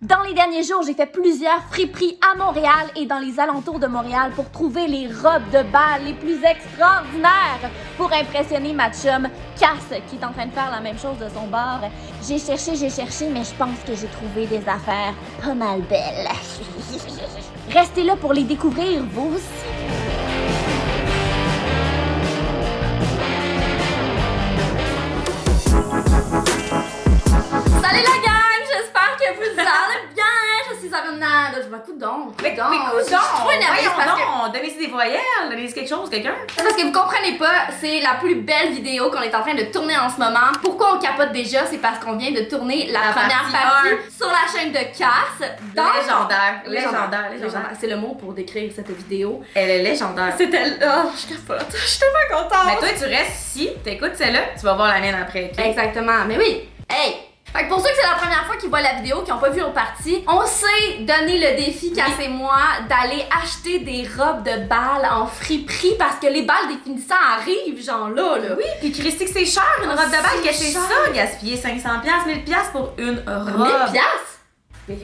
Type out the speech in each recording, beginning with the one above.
Dans les derniers jours, j'ai fait plusieurs friperies à Montréal et dans les alentours de Montréal pour trouver les robes de bal les plus extraordinaires pour impressionner ma chum Cass qui est en train de faire la même chose de son bar. J'ai cherché, mais je pense que j'ai trouvé des affaires pas mal belles. Restez là pour les découvrir, vous aussi. Salut la gang, j'espère que vous allez bien. Je suis Ariana. Je vois coudon. Mais coudon! Je suis trop énervée parce que... Donnez-y des voyelles, donnez-y quelque chose, quelqu'un. Parce que vous comprenez pas, c'est la plus belle vidéo qu'on est en train de tourner en ce moment. Pourquoi on capote déjà? C'est parce qu'on vient de tourner la première partie sur la chaîne de Cass. Légendaire. C'est le mot pour décrire cette vidéo. Elle est légendaire. C'était... Oh, je capote. Je suis tellement contente. Mais toi, tu restes ici, t'écoutes celle-là, tu vas voir la mienne après. Okay? Exactement. Mais oui. Hey! Fait que pour ceux que c'est la première fois qu'ils voient la vidéo, qui n'ont pas vu l'autre partie, on s'est donné le défi, Cass et moi, d'aller acheter des robes de bal en friperie parce que les balles des finissants arrivent, genre là. Oui, puis Christy, que c'est cher, une robe de bal, que c'est ça, gaspiller 500$, 1000$ pour une robe. 1000$?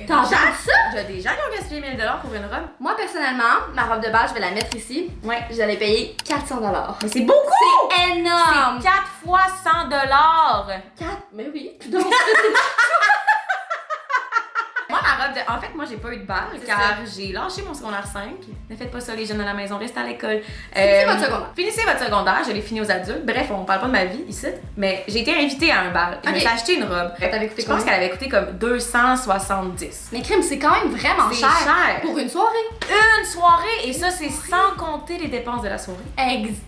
T'entends ça? J'ai des gens qui ont gaspillé 1000$ pour une robe. Moi, personnellement, ma robe de bal, je vais la mettre ici. Ouais. J'allais payer 400$. Mais c'est beaucoup! C'est énorme! C'est 4 fois 100$! 4? Mais oui. Moi, ma robe de... En fait, moi, j'ai pas eu de balle car j'ai lâché mon secondaire 5. Ne faites pas ça, les jeunes à la maison, restez à l'école. Finissez votre secondaire. Finissez votre secondaire, je l'ai fini aux adultes. Bref, on parle pas de ma vie ici, mais j'ai été invitée à un bal. Je me suis acheté une robe. T'avais coûté Je pense qu'elle avait coûté comme 270. Mais crime, c'est quand même vraiment C'est cher. cher. Pour une soirée. Une soirée, et ça, c'est sans compter les dépenses de la soirée.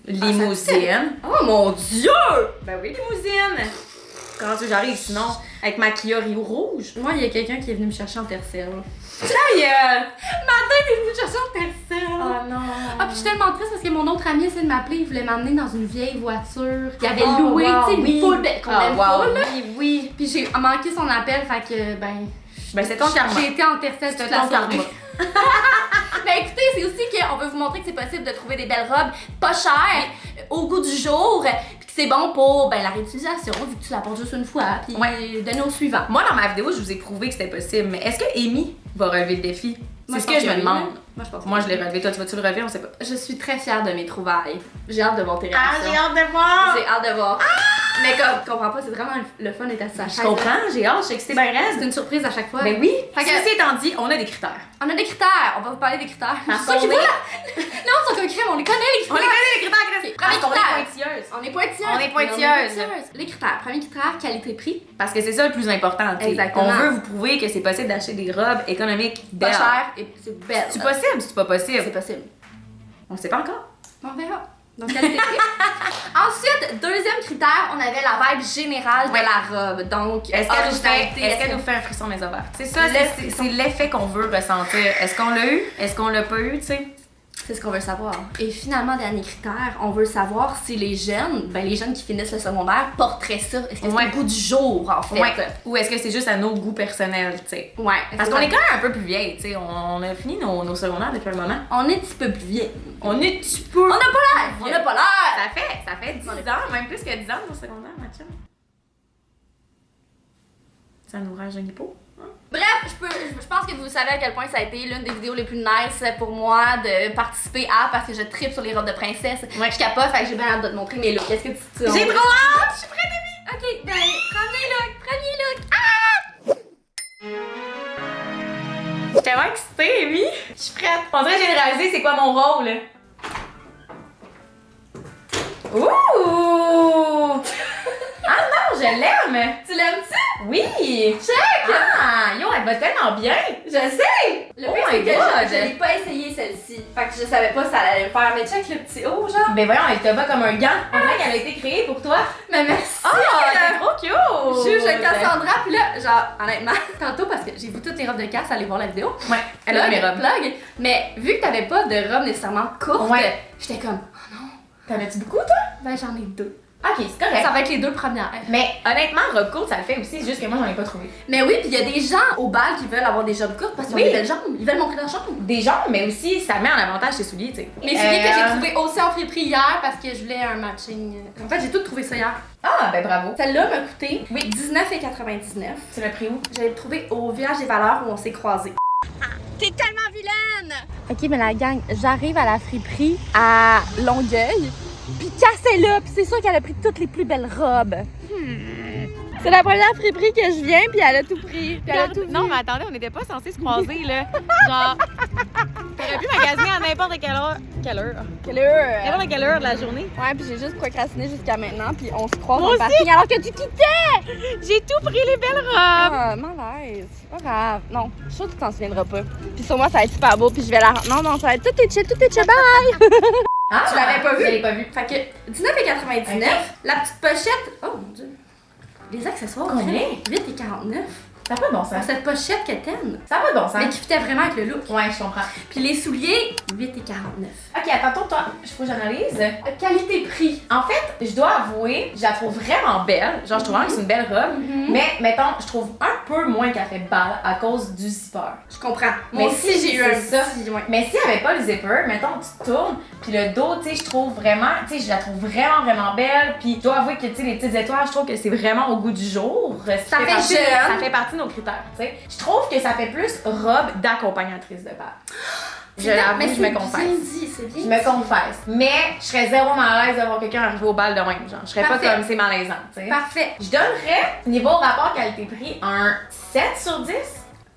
Limousine. Oh mon Dieu! Ben oui, limousine. Comment tu veux j'arrive sinon? Avec ma Kia Rio rouge. Moi, il y a quelqu'un qui est venu me chercher en tercelle. Ta gueule! Ma tête est venue me chercher en tercelle. Oh non! Ah, puis je suis tellement triste parce que mon autre ami essaie de m'appeler, il voulait m'emmener dans une vieille voiture qu'il avait louée, tu sais, une full qu'on aime full. Oui. Puis j'ai manqué son appel, fait que, ben c'est ton karma. J'ai été en tercelle toute la ton soirée. karma. Ben écoutez, c'est aussi qu'on veut vous montrer que c'est possible de trouver des belles robes pas chères, au goût du jour, puis que c'est bon pour la réutilisation, vu que tu la portes juste une fois, puis donner au suivant. Moi, dans ma vidéo, je vous ai prouvé que c'était possible, mais est-ce que Amy va relever le défi? C'est ce que je me demande. Moi, je l'ai relevé. Toi, tu vas-tu le relever? On sait pas. Je suis très fière de mes trouvailles. J'ai hâte de voir tes réactions. Ah, j'ai hâte de voir! J'ai hâte de voir. Mais comme, je comprends pas, c'est vraiment le fun d'être assis à Je comprends, j'ai hâte, je sais que c'est bien raide. C'est une surprise à chaque fois. Ben oui! Fait que, ceci étant dit, on a des critères. on a des critères, on va vous parler des critères. Parce Ceux qui qu'on veulent non, c'est comme crème, on les connaît les On critères. les connaît, les critères, Chris! Premier Parce qu'on critère. est pointilleuse. On est pointilleuse. On est pointilleuse. Les critères. Premier critère, qualité-prix. Parce que c'est ça le plus important, tu sais. Exactement. On veut vous prouver que c'est possible d'acheter des robes économiques Pas belles. cher et c'est belle. C'est possible, c'est pas possible. C'est possible. On le sait pas encore. On verra. Donc, qualité-prix. Ensuite, deuxième critère, on avait la vibe générale de la robe. Donc, Est-ce originalité, qu'elle nous fait un frisson dans les ovaires? C'est ça, c'est l'effet qu'on veut ressentir. Est-ce qu'on l'a eu? Est-ce qu'on l'a pas eu, tu sais? C'est ce qu'on veut savoir. Et finalement, dernier critère, on veut savoir si les jeunes qui finissent le secondaire porteraient ça. Est-ce que c'est le goût du jour, en fait? Ouais. Ou est-ce que c'est juste à nos goûts personnels, tu sais? Ouais. Parce qu'on est quand même un peu plus vieilles, tu sais. On a fini nos secondaires depuis un moment. On est un petit peu plus vieilles. On est un petit peu... On n'a pas l'air! On n'a pas l'air! Ça fait 10 ans, même plus que 10 ans au secondaire, Mathieu. Ça nous rajeunit pas. Bref, je pense que vous savez à quel point ça a été l'une des vidéos les plus nice pour moi de participer à, parce que je tripe sur les robes de princesse. Ouais. Je capote, fait que j'ai bien hâte de te montrer mes looks. Qu'est-ce que tu J'ai trop hâte! Je suis prête, Amy! Ok, ben, premier look! Ah! J'étais vraiment excitée, Amy! Je suis prête! On dirait que j'ai réalisé c'est quoi mon rôle. Ouh! Ah non, je l'aime! Tu l'aimes-tu? Oui! Check! Ah! Yo, elle va tellement bien! Je sais! Le Oh pire, my c'est que God. je l'ai pas essayé celle-ci. Fait que je savais pas si ça allait le faire. Mais check le petit haut, genre. Ben voyons, elle te bat comme un gant. On dirait qu'elle a été créée pour toi. Mais merci! Oh, t'es trop cute! Juge Cassandra, pis là, genre, honnêtement, tantôt, parce que j'ai vu toutes les robes de Cass, allez voir la vidéo. Ouais, elle a mes robes. Plug. Mais vu que t'avais pas de robe nécessairement courte, j'étais comme, oh non. T'en as-tu beaucoup, toi? Ben, j'en ai deux. Ok, c'est correct. Ça va être les 2 premières. Mais honnêtement, robe courte, ça le fait aussi, c'est juste que moi, j'en ai pas trouvé. Mais oui, puis il y a des gens au bal qui veulent avoir des jambes courtes parce qu'ils ont des belles jambes. Ils veulent montrer leurs jambes. Des jambes, mais aussi, ça met en avantage tes souliers, tu sais. Mes souliers que j'ai trouvé aussi en friperie hier parce que je voulais un matching. En fait, j'ai tout trouvé ça hier. Ah, ben bravo. Celle-là m'a coûté Oui. 19,99. Tu l'as pris où? J'avais trouvé au Village des Valeurs où on s'est croisés. T'es tellement vilaine! Ok, mais la gang, j'arrive à la friperie à Longueuil, pis Cass est là, pis c'est sûr qu'elle a pris toutes les plus belles robes. C'est la première friperie que je viens, puis elle a tout pris. Puis elle a tout Non, mais attendez, on n'était pas censés se croiser, là. Genre, t'aurais pu magasiner à n'importe quelle heure. Quelle heure? N'importe quelle heure de la journée. Ouais, puis j'ai juste procrastiné jusqu'à maintenant, puis on se croise Moi dans le aussi. parking alors que tu quittais! J'ai tout pris les belles robes. Ah, malaise. C'est pas grave. Non, je suis sûre que tu t'en souviendras pas. Puis sur moi, ça va être super beau, puis je vais la... Non, ça va être tout est chill, bye! Ah, Tu l'avais pas vu? Je l'ai pas vu. Fait que 19,99, Ok. la petite pochette. Oh mon dieu. Les accessoires, Combien? 8,49. Ça n'a pas de bon sens. Cette pochette que t'aimes. Ça n'a pas de bon sens. Mais qui fitait vraiment avec le look. Ouais, je comprends. Puis les souliers, 8,49. Ok, attends, toi, faut que j'analyse. Qualité-prix. En fait, je dois avouer, je la trouve vraiment belle. Genre, je trouve vraiment que c'est une belle robe. Mais, mettons, je trouve un peu moins qu'elle fait balle à cause du zipper. Je comprends. Mais Moi aussi, si j'ai eu un c'est ça. petit... Ouais. Mais si elle avait pas le zipper, mettons, tu tournes, puis le dos, tu sais, je trouve vraiment, tu sais, je la trouve vraiment belle. Puis je dois avouer que, tu sais, les petites étoiles, je trouve que c'est vraiment au goût du jour. Ça fait partie, jeune. ça fait partie de nos critères, tu sais. Je trouve que ça fait plus robe d'accompagnatrice de bal. Je l'avoue, je me confesse. C'est bien Je me confesse. Mais je serais zéro mal à l'aise d'avoir quelqu'un arriver au bal de même. Genre, je serais Parfait. pas comme c'est malaisant, tu sais. Parfait. Je donnerais, niveau rapport qualité-prix, un 7 sur 10.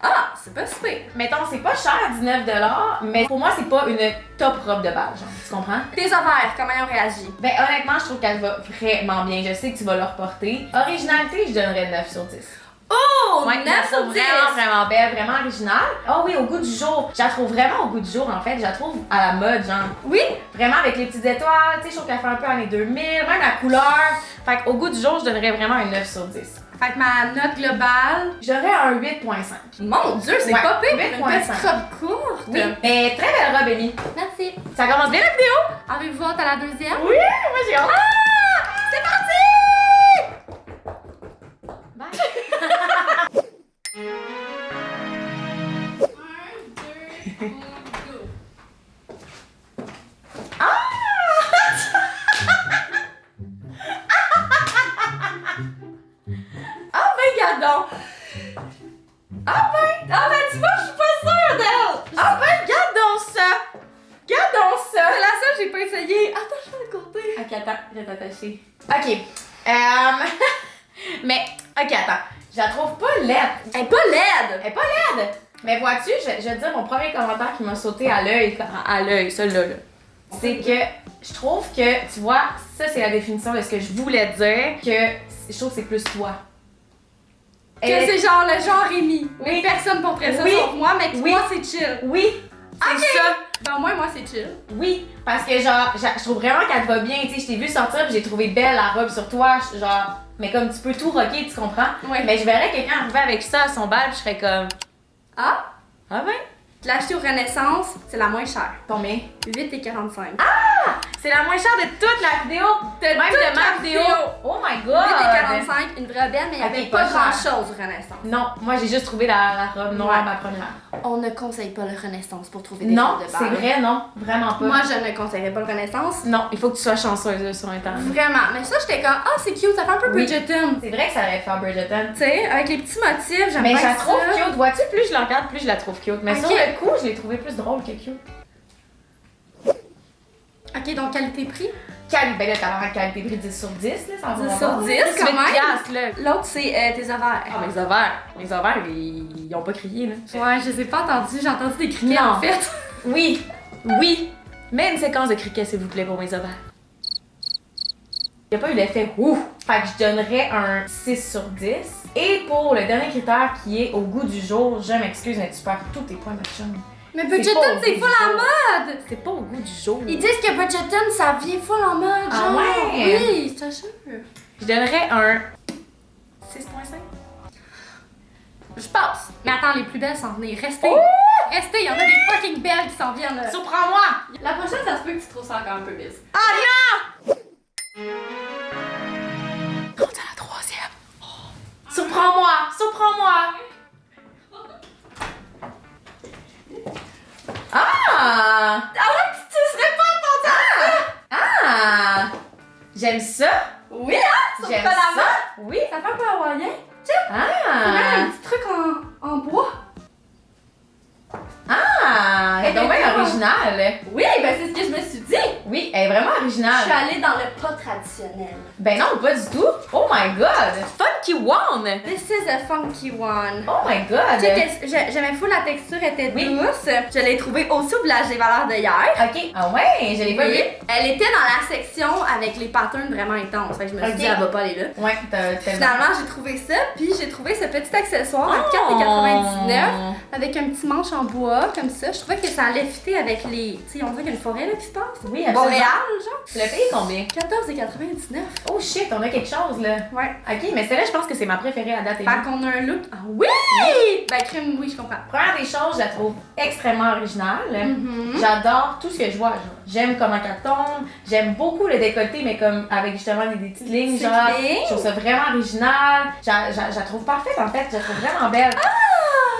Ah, c'est pas super. Mettons, c'est pas cher, 19$, mais pour moi, c'est pas une top robe de bal, genre. Tu comprends? Tes ovaires, comment ils ont réagi? Ben, honnêtement, je trouve qu'elle va vraiment bien. Je sais que tu vas le reporter. Originalité, je donnerais 9 sur 10. Oh! Ouais, 9 je la trouve sur 10! vraiment belle, vraiment originale. Oh oui, au goût du jour. Je la trouve vraiment au goût du jour, en fait. Je la trouve à la mode, genre. Oui? Vraiment avec les petites étoiles, tu sais, je trouve qu'elle fait un peu années 2000, même la couleur. Fait qu'au goût du jour, je donnerais vraiment un 9 sur 10. Fait que ma note globale... J'aurais un 8.5. Mon Dieu, c'est Ouais, pas pire pour une 8.5. petite robe courte! Oui, mais très belle robe, Amy. Merci. Ça commence bien la vidéo? Avez-vous hâte à la deuxième? Oui, moi j'ai hâte. C'est parti! Bye. Ah ben, gardons. Ah ben, tu vois, je suis pas sûre d'elle. Ah ben, gardons ça. Gardons ça. C'est la seule que j'ai pas essayé. Attends, je vais le compter. Ok, attends, je vais t'attacher. Ok. Mais, ok, attends. Je la trouve pas laide. Elle est pas laide! Elle est pas laide. Mais vois-tu, je vais te dire mon premier commentaire qui m'a sauté à l'œil, celui-là. C'est que je trouve que, tu vois, ça c'est la définition de ce que je voulais dire, que je trouve que c'est plus toi. Que c'est genre le genre Rémi. Oui. Personne porterait ça Oui. sur moi, mais que Oui. moi c'est chill. Oui, c'est Ok. ça. Ben au moins moi c'est chill. Oui, parce que genre, je trouve vraiment qu'elle te va bien, tu sais, je t'ai vu sortir puis j'ai trouvé belle la robe sur toi, genre, mais comme tu peux tout rocker, tu comprends? Ouais. Mais je verrais quelqu'un arriver avec ça à son bal puis je serais comme, Ah? ah ben, Je l'ai acheté au Renaissance, c'est la moins chère. combien? 8,45. C'est la moins chère de toute la vidéo, même toute de ma la vidéo. vidéo. Oh my god! 8,45, une vraie belle, mais il n'y avait Ok, pas pas grand cher. chose au Renaissance. Non, moi j'ai juste trouvé la robe noire, Ouais. ma première. On ne conseille pas le Renaissance pour trouver des Non, robes de c'est bal. vrai, non, vraiment pas. Moi je ne conseillerais pas le Renaissance. Non, il faut que tu sois chanceuse là, sur Internet. Vraiment. Mais ça j'étais comme, ah c'est cute, ça fait un peu Oui. Bridgerton. C'est vrai que ça aurait fait Bridgerton. Tu sais, avec les petits motifs, j'aime Mais bien je la ça. trouve cute. Vois-tu, plus je la regarde, plus je la trouve cute. Mais Ok. sur le coup, je l'ai trouvée plus drôle que cute. Ok, donc qualité-prix. Ben là, t'as vraiment qualité-prix 10 sur 10, là, ça va 10 sur 10 quand même. piastres, là. L'autre c'est tes ovaires. Ah, mes ovaires, ils ont pas crié, là. Ouais, je les ai pas entendus, j'ai entendu des criquets Non. en fait. Oui, oui. Mets une séquence de cricket, s'il vous plaît, pour mes ovaires. Il n'y a pas eu l'effet ouf. Fait que je donnerais un 6 sur 10. Et pour le dernier critère qui est au goût du jour, je m'excuse, mais tu perds tous tes points, ma chum. Mais pas Bridgerton, au c'est goût full du en jour. mode! C'est pas au goût du jour. Ils disent que Bridgerton, ça vient full en mode, Ah genre. ouais? Oui, je t'assure. Je donnerais un 6.5. Je passe. Mais attends, les plus belles s'en venaient. Restez. Oh! Restez, il y en a des fucking belles qui s'en viennent. Là. Surprends-moi! La prochaine, ça se peut que tu trouves ça encore un peu bizarre. Ah non! Surprends-moi! Surprends-moi! Ah! Ah ouais, tu serais pas contente! Ah! J'aime ça! Oui, hein? J'aime pas la ça! main. Oui! Ça fait un peu hawaïen. Ah! Un petit truc en bois. Ah! Elle est donc bien originale! Oui, ben c'est ce que je me suis dit. Oui, elle est vraiment Je suis originale! allée dans le pas traditionnel. Ben non, pas du tout! Oh my god! Funky one! This is a funky one. Oh my god! J'aimais fou, la texture était Oui. douce. Je l'ai trouvée aussi au village des valeurs de hier. Ok. Ah ouais, je l'ai pas vu. Elle était dans la section avec les patterns vraiment intenses. Fait que je me suis Ok. dit, elle va pas aller là. Ouais, t'as Finalement, j'ai trouvé ça, puis j'ai trouvé ce petit accessoire à 4,99 avec un petit manche en bois, comme ça. Je trouvais que ça allait fitter avec les. Tu sais, on dirait qu'il y a une forêt là qui se passe. Oui, absolument. Montréal, genre. Tu l'as payé combien? 14,99. Oh shit, on a quelque chose là. Ouais. Ok, mais celle-là, je pense que c'est ma préférée à date. Fait qu'on a un look. Ah oui! Ben, crème, oui, je comprends. Première des choses, je la trouve extrêmement originale. Mhm. J'adore tout ce que je vois. Genre. J'aime comment elle tombe. J'aime beaucoup le décolleté, mais comme avec justement des petites lignes. C'est Genre, clé. je trouve ça vraiment original. Je la trouve parfaite en fait. Je la trouve vraiment belle.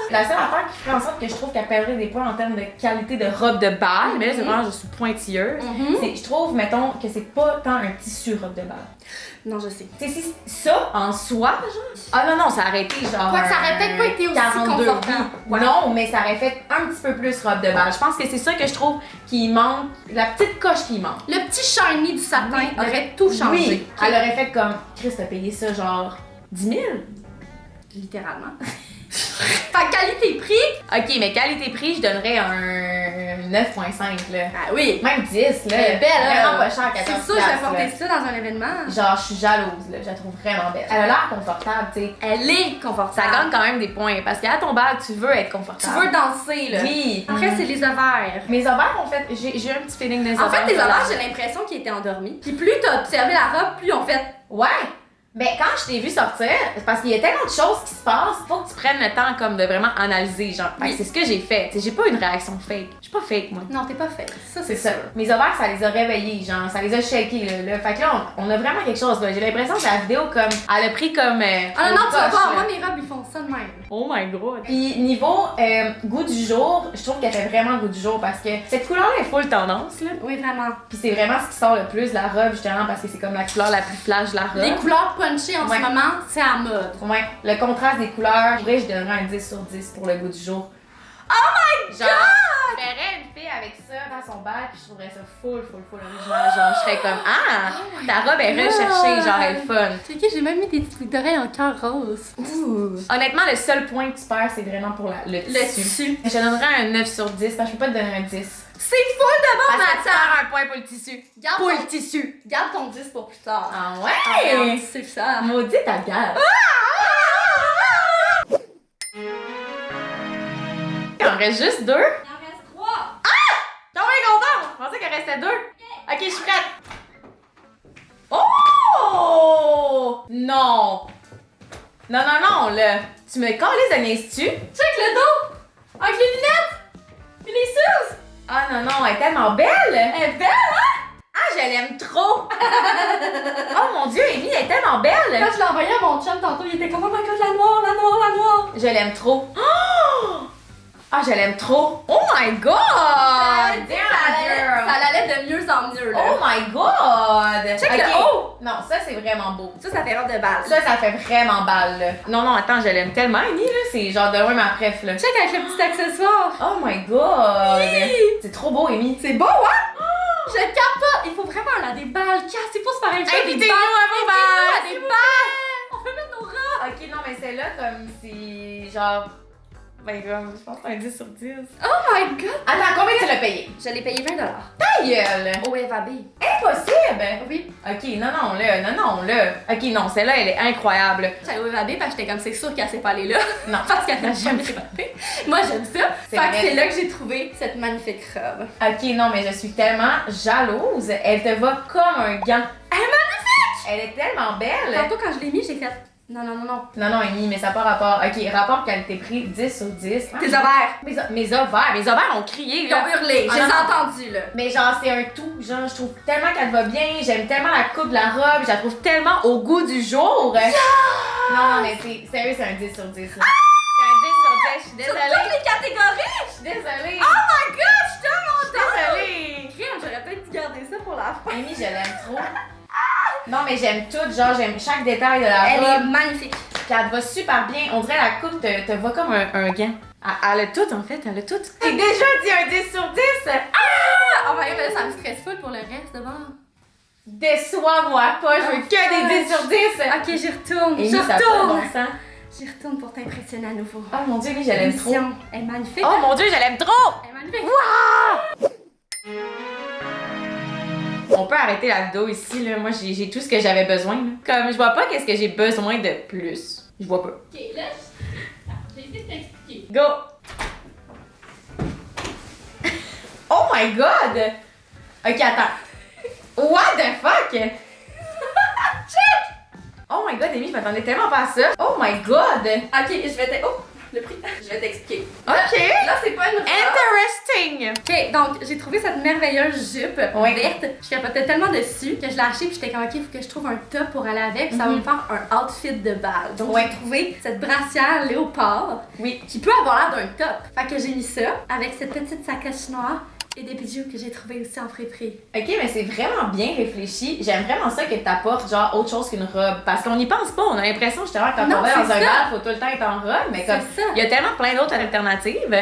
La seule affaire qui ferait en sorte que je trouve qu'elle perdrait des points en termes de qualité de robe de bal, mais là, c'est vraiment, je suis pointilleuse. Mhm. C'est, je trouve, mettons, que c'est pas tant un tissu robe de bal. Non, je sais. Tu sais, si ça, en soi, genre. Ah non, non, ça aurait été genre. Quoi que ça aurait peut-être pas été aussi 42, confortable. oui. Ouais. Non, mais ça aurait fait un petit peu plus robe de bal. Je pense que c'est ça que je trouve qui manque, la petite coche qui manque. Le petit shiny du satin Oui. aurait tout changé. Oui, elle aurait fait comme, Chris, t'as payé ça genre 10 000? Littéralement. Fait qualité-prix. Ok, mais qualité-prix, je donnerais un 9,5 là. Ah oui. Même 10 là. Elle est belle, hein? Vraiment pas cher, 14 C'est sûr, je vais piastres, porter là. ça dans un événement. Genre, je suis jalouse là, je la trouve vraiment belle. Elle a l'air confortable, tu sais. Elle est Ça confortable. gagne quand même des points parce qu'à ton bal, tu veux être Tu confortable. veux danser, là. Oui. Après, c'est les ovaires. Mes ovaires, en fait, j'ai eu un petit feeling des ovaires. En fait, tes voilà. ovaires, j'ai l'impression qu'ils étaient endormis. Puis plus t'as observé la robe, plus on fait. Ouais! Mais quand je t'ai vu sortir, c'est parce qu'il y a tellement de choses qui se passent, faut que tu prennes le temps comme de vraiment analyser, genre. Fait que Oui. c'est ce que j'ai fait. T'sais, j'ai pas une réaction fake. Je suis pas fake, moi. Non, t'es pas fait. Ça, C'est ça. Mes ovaires, ça les a réveillés, genre, ça les a shakés, là. Fait que là, on a vraiment quelque chose, là. J'ai l'impression que la vidéo, comme, elle a pris comme. Ah non, au non, tu vas poche, voir, là. moi, mes robes, ils font ça de même. Oh my god. Puis niveau goût du jour, je trouve qu'elle fait vraiment goût du jour parce que cette couleur-là est full tendance, là. Oui, vraiment. Puis c'est vraiment ce qui sort le plus de la robe, justement, parce que c'est comme la couleur la plus flash de la robe. Les couleurs punchées en Ouais. ce moment, c'est à mode. Ouais, le contraste des couleurs, je donnerais un 10 sur 10 pour le goût du jour. Oh my Genre, je verrais une fille avec ça dans son bal, puis je trouverais ça full original. Genre, je serais comme, ah, ta robe est recherchée, genre, elle est fun. C'est ok, j'ai même mis des petites boucles d'oreilles en cœur rose. Honnêtement, le seul point que tu perds, c'est vraiment pour le tissu. Le tissu. Je donnerais un 9 sur 10, parce que je peux pas te donner un 10. C'est full de bon, Parce que tu Mathieu! perds un point pour le tissu. Garde Pour ton- le tissu. Garde ton 10 pour plus tard. Ah Ah, ouais? c'est ça. Maudit ta gueule. Il en reste juste 2. Il en reste 3. T'es bien contente? Je pensais qu'il restait 2. Ok, je suis prête. Oh! Non! Non, là. Tu me calisses de niaises-tu? Check le dos! Avec les lunettes! Et les cils! Ah non, elle est tellement belle! Elle est belle, hein? Ah, je l'aime trop! Oh mon dieu, Amy, elle est tellement belle! Quand je l'ai envoyé à mon chum tantôt, il était comme, oh my god, la noire! Je l'aime trop. Oh! Ah, je l'aime trop. Oh my god! Ça allait de mieux en mieux, là. Oh my god! Check Ok. le haut! Non, ça c'est vraiment beau. Ça fait robe de balle. Ça fait vraiment balle, là. Non, attends, je l'aime tellement, Amy, là. C'est genre de loin ma préf, là. Check avec le petit accessoire. Oh my god! Oui. C'est trop beau, Amy. C'est beau, hein? Je capote! Il faut vraiment aller à des balles. Cassez pas se faire inviter à des Invitez-nous balles. à vos balles, Invitez-nous à des balles. On peut mettre nos robes. Ok, non, mais celle-là, comme c'est genre. Ben, comme, je pense que c'est un 10 sur 10. Oh my god. Attends, combien tu l'as payé? Je l'ai payé 20$. Ta gueule! Au FAB. Impossible! Oui. Ok, non, là. Ok, non, celle-là, elle est incroyable. J'allais au FAB parce que j'étais comme, c'est sûr qu'elle s'est pas allée là. Non. Parce qu'elle n'a J'aime jamais FAB. Moi, j'aime ça. C'est Fait que vrai. c'est là que j'ai trouvé cette magnifique robe. Ok, non, mais je suis tellement jalouse. Elle te va comme un gant. Elle est magnifique! Elle est tellement belle. Tantôt, quand je l'ai mis, j'ai fait, non. Non, Amy, mais ça n'a pas rapport. Ok, rapport qualité-prix 10 sur 10. Tes ovaires. Mes ovaires ont crié, Ils ont là. hurlé. Ah, Je les ai non. entendus, là. Mais genre, c'est un tout. Genre, je trouve tellement qu'elle va bien. J'aime tellement la coupe de la robe. Je la trouve tellement au goût du jour. Non, mais sérieux, c'est un 10 sur 10. Là. C'est un 10 sur 10, je suis Sur désolée. toutes les catégories! Je suis désolée. Oh my god, je suis tellement Désolée. Crème, j'aurais peut-être dû garder ça pour la fin. Amy, je l'aime trop. Non, mais j'aime tout, genre, j'aime chaque détail de la Elle est robe. magnifique. Puis elle te va super bien. On dirait la coupe te va comme un gant. Elle a tout, en fait, elle a tout. J'ai déjà dit un 10 sur 10. Ah! Oh my god, mais là, ça me stresse full pour le reste de bon. Déçois-moi pas, je veux que des 10 sur 10. Ok, j'y retourne. Amy, J'y ça a pas de bon retourne. sens. J'y retourne pour t'impressionner à nouveau. Oh mon dieu, oui, je l'aime trop. Mission. Elle est magnifique. Oh mon dieu, je l'aime trop. Elle est magnifique. On peut arrêter la vidéo ici, là. Moi, j'ai tout ce que j'avais besoin. Là. Comme, je vois pas qu'est-ce que j'ai besoin de plus. Je vois pas. Ok, là, j'ai essayé de t'expliquer. Go! Oh my god! Ok, attends. What the fuck? Check! Oh my god, Amy, je m'attendais tellement pas à ça. Oh my god! Ok, je vais te... Oh, le prix. Je vais t'expliquer. Ok! Là, c'est pas une robe. Interesting! Ok, donc j'ai trouvé cette merveilleuse jupe Ouais. verte. Je capotais tellement dessus que je l'ai achetée puis j'étais comme ok, il faut que je trouve un top pour aller avec puis ça va me faire un outfit de bal. Donc Ouais. j'ai trouvé cette brassière léopard Oui. qui peut avoir l'air d'un top. Fait que j'ai mis ça avec cette petite sacoche noire et des bijoux que j'ai trouvé aussi en friperie. Ok, mais c'est vraiment bien réfléchi. J'aime vraiment ça que t'apportes genre autre chose qu'une robe. Parce qu'on n'y pense pas. On a l'impression justement que quand Non, on va c'est dans un ça. bal, faut tout le temps être en robe. Mais comme C'est ça. il y a tellement plein d'autres alternatives.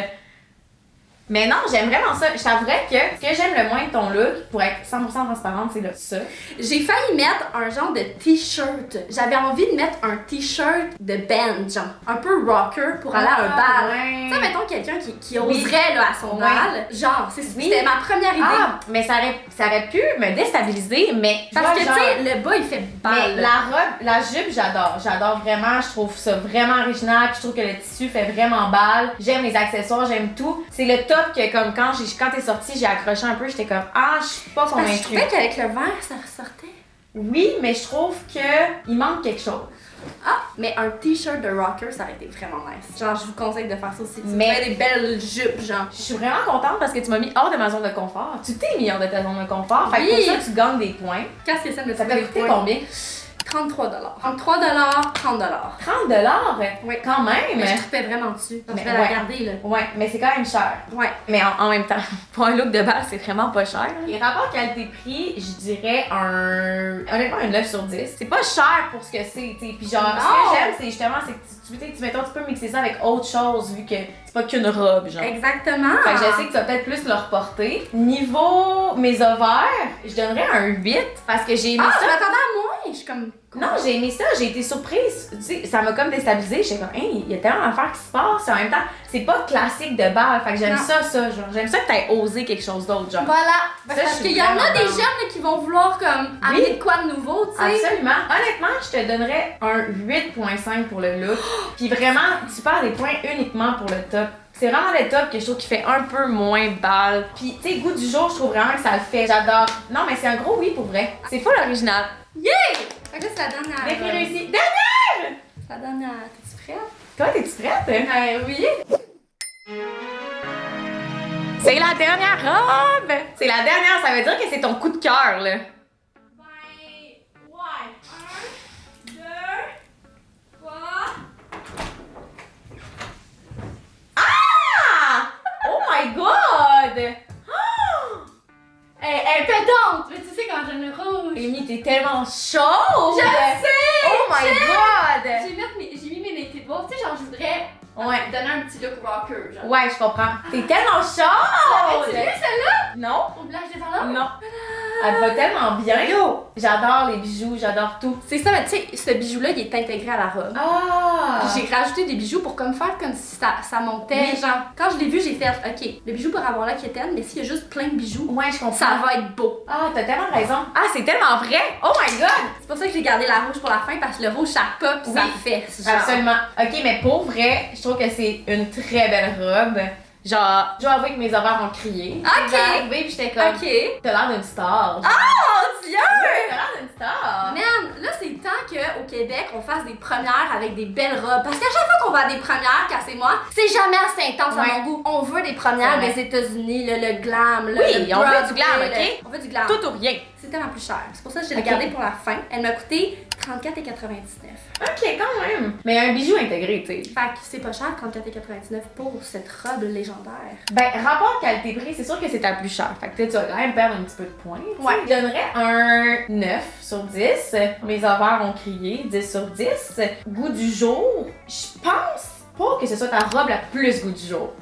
Mais non, j'aime vraiment ça. Je t'avouerais que ce que j'aime le moins de ton look, pour être 100% transparente, c'est là, ça. J'ai failli mettre un genre de t-shirt. J'avais envie de mettre un t-shirt de band, genre un peu rocker pour aller à un bal. Ouais. Tu sais, mettons quelqu'un qui Oui. oserait là, à son Ouais. bal. Genre, c'était ma première idée. Ah, mais ça aurait pu me déstabiliser, mais Parce que, tu genre, sais, le bas, il fait mais bal. la robe, la jupe, j'adore. J'adore vraiment. Je trouve ça vraiment original. Puis je trouve que le tissu fait vraiment balle. J'aime les accessoires, j'aime tout. C'est le top que, comme quand t'es sortie, j'ai accroché un peu. J'étais comme, ah, je suis pas Parce que je convaincue. trouvais qu'avec le verre, ça ressortait. Oui, mais je trouve que il manque quelque chose. Ah, mais un t-shirt de rocker, ça aurait été vraiment nice. Genre, je vous conseille de faire ça aussi. Mais- Mais des belles jupes, genre. Je suis vraiment contente parce que tu m'as mis hors de ma zone de confort. Tu t'es mis hors de ta zone de confort. Fait que Oui. pour ça, tu gagnes des points. Qu'est-ce que c'est de Ça trouver t'a des coûté points? combien? 33 33 30 $30? Oui. Quand même. Mais je trippais vraiment dessus. Je Mais vais la ouais. garder, là. Ouais, mais c'est quand même cher. Ouais. Mais en même temps, pour un look de base, c'est vraiment pas cher. Et rapport qualité-prix, je dirais honnêtement, un 9 sur 10. C'est pas cher pour ce que c'est, tu sais. Puis genre, Non. ce que j'aime, c'est justement, c'est que mettons, tu peux mixer ça avec autre chose, vu que c'est pas qu'une robe, genre. Exactement. Fait que je sais que tu vas peut-être plus le reporter. Niveau mes ovaires, je donnerais un 8 parce que j'ai aimé Ah, ça. je m'attendais à moins. Je suis comme. Non, j'ai aimé ça, j'ai été surprise. Tu sais, ça m'a comme déstabilisée. J'étais comme, hey, il y a tellement d'affaires qui se passent. En même temps, c'est pas classique de bal. Fait que j'aime Non. ça, genre. J'aime ça que t'aies osé quelque chose d'autre, genre. Voilà. Ça, Parce je qu'il suis y en a vraiment des down. jeunes là, qui vont vouloir comme amener de quoi de nouveau, tu sais. Absolument. Honnêtement, je te donnerais un 8.5 pour le look. Puis vraiment, tu perds des points uniquement pour le top. C'est vraiment le top que je trouve qui fait un peu moins balle. Puis, tu sais, goût du jour, je trouve vraiment que ça le fait. J'adore. Non, mais c'est un gros oui pour vrai. C'est full original. Yeah! Fait que là, c'est la dernière. Défi réussi. Dernière! C'est la dernière. T'es-tu prête? Toi, t'es-tu prête? Oui. C'est la dernière robe! C'est la dernière, ça veut dire que c'est ton coup de cœur, là. Ben, ouais. 1, 2, 3. Ah! Oh my god! Elle est pétante! Mais tu sais quand j'aime le rouge. Amy, t'es tellement chaude! Je sais! Oh my god! J'ai mis mes naked balls. Tu sais, genre, je voudrais Ouais. donner un petit look rocker, genre. Ouais, je comprends. T'es tellement chaude! L'avais-tu vu, celle-là? Non? Au village des Valeurs? Non. Elle te va tellement bien. J'adore les bijoux, j'adore tout. C'est ça, mais tu sais, ce bijou-là, il est intégré à la robe. Ah! Puis j'ai rajouté des bijoux pour comme faire comme si ça montait. Oui. Genre, quand je l'ai vu, j'ai fait, ok, le bijou pour avoir la quétaine, mais s'il y a juste plein de bijoux, Ouais, je comprends. ça va être beau. Ah, t'as tellement raison. Ah, c'est tellement vrai! Oh my god! C'est pour ça que j'ai gardé la rouge pour la fin, parce que le rouge, ça pop, Oui. ça fait. Genre. Absolument. Ok, mais pour vrai, je trouve que c'est une très belle robe. Genre, je dois avouer que mes ovaires ont crié. Ok. J'étais arrivée pis j'étais comme, Ok. t'as l'air d'une star. Oh mon Dieu! Ouais, t'as l'air d'une star. Man, là, c'est temps qu'au Québec, on fasse des premières avec des belles robes. Parce qu'à chaque fois qu'on va à des premières, cassez-moi, c'est jamais assez intense Ouais. à mon goût. On veut des premières C'est vrai. des États-Unis, le glam, le Oui, on veut du glam, Broadway, ok? On veut du glam. Tout ou rien. C'est tellement plus cher. C'est pour ça que je l'ai Ok. gardé pour la fin. Elle m'a coûté 34,99. Ok, quand même. Mais un bijou intégré, tu sais. Fait que c'est pas cher, 34,99 pour cette robe légendaire. Ben, rapport qualité-prix, c'est sûr que c'est ta plus chère. Fait que tu vas quand même perdre un petit peu de points. t'sais. Ouais. Je donnerais un 9 sur 10. Mes ovaires ont crié, 10 sur 10. Goût du jour, je pense pas que ce soit ta robe la plus goût du jour.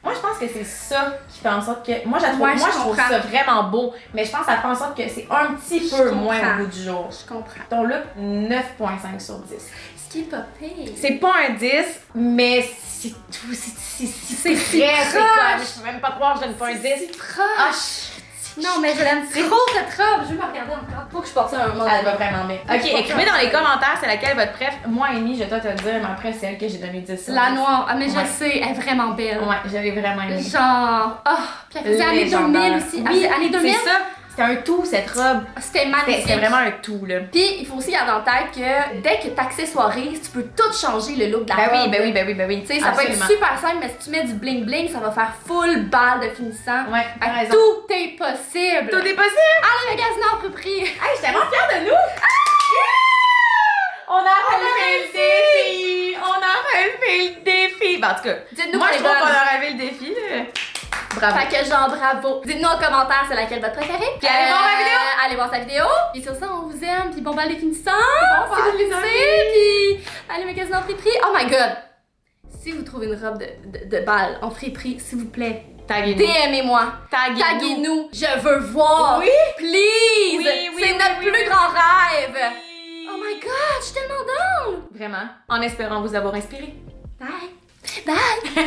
Moi, je pense que c'est ça qui fait en sorte que. Moi, je trouve ça vraiment beau, mais je pense que ça fait en sorte que c'est un petit peu moins au goût du jour. Je comprends. Ton look, 9,5 sur 10. Ce qui est pas pire. C'est pas un 10, mais c'est tout. C'est très, c'est comme. Je peux même pas croire que je donne pas un 10. C'est proche. Ah, Non, mais je l'aime trop cette robe. Je veux me regarder encore. Faut que je porte ça un moment. elle va vraiment bien. Ok, écrivez dans les commentaires c'est laquelle votre préf. Moi, Amy, je dois te le dire, mais après, c'est elle que j'ai donné 10 sur 10. La noire. Ah, mais je Ouais. sais, elle est vraiment belle. Ouais, je l'ai vraiment aimée. Genre. Ah, puis elle faisait années 2000 aussi. Oui, Elle faisait années 2000. c'est ça. C'était un tout, cette robe. C'était magnifique. C'était vraiment un tout, là. Puis, il faut aussi garder en tête que dès que t'accessoirises, tu peux tout changer le look de la robe. Ben oui. Tu sais, ça peut être super simple, mais si tu mets du bling bling, ça va faire full balle de finissant. Ouais, Fait t'as que raison. tout est possible. Tout est possible! Ah, le magasin à prix. Hey, je suis tellement fière de nous! On a relevé le défi! On a relevé le défi! Ben, en tout cas, Dites-nous moi, qu'on je est trouve qu'on bonne. a relevé le défi. Bravo. Fait que genre bravo. Dites-nous en commentaire c'est laquelle votre préférée. Puis allez voir ma vidéo. Allez voir sa vidéo. Puis sur ça, on vous aime. Puis bon balle des finissants. Bon Si bal, vous les le amis. puis allez magasiner en friperie. Oh my god. Si vous trouvez une robe de balle en friperie, s'il vous plaît, Taguez-nous. DM-moi. Taguez-nous. Taguez-nous. Je veux voir. Oui. Please. Oui, oui, c'est oui, notre oui, plus oui. grand rêve. Oui. Oh my god, je suis tellement down. Vraiment. En espérant vous avoir inspiré. Bye. Bye. Bye.